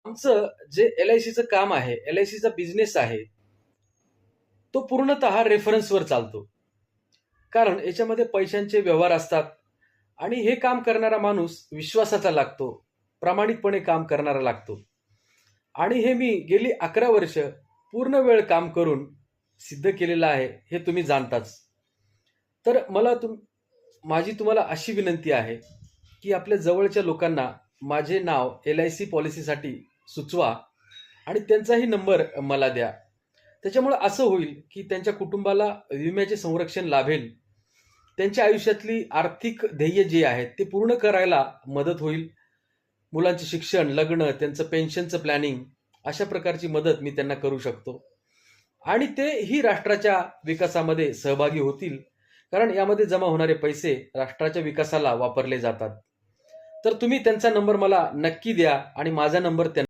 आमचं जे एल-आय-सीचं काम आहे, एल-आय-सीचा बिझनेस आहे, तो पूर्णतः रेफरन्सवर चालतो. कारण याच्यामध्ये पैशांचे व्यवहार असतात आणि हे काम करणारा माणूस विश्वासाचा लागतो, प्रामाणिकपणे काम करणारा लागतो. आणि हे मी गेली 11 वर्ष पूर्ण वेळ काम करून सिद्ध केलेलं आहे, हे तुम्ही जाणताच. तर माझी तुम्हाला अशी विनंती आहे, की आपल्या जवळच्या लोकांना माझे नाव एल-आय-सी पॉलिसीसाठी सुचवा आणि त्यांचाही नंबर मला द्या. त्याच्यामुळे असं होईल, की त्यांच्या कुटुंबाला विम्याचे संरक्षण लाभेल. त्यांच्या आयुष्यातली आर्थिक ध्येय जे आहेत, ते पूर्ण करायला मदत होईल. मुलांचे शिक्षण, लग्न, त्यांचं पेन्शनचं प्लॅनिंग अशा प्रकारची मदत मी त्यांना करू शकतो. आणि तेही राष्ट्राच्या विकासामध्ये सहभागी होतील. कारण यामध्ये जमा होणारे पैसे राष्ट्राच्या विकासाला वापरले जातात. तर तुम्ही त्यांचा नंबर मला नक्की द्या आणि माझा नंबर त्यांना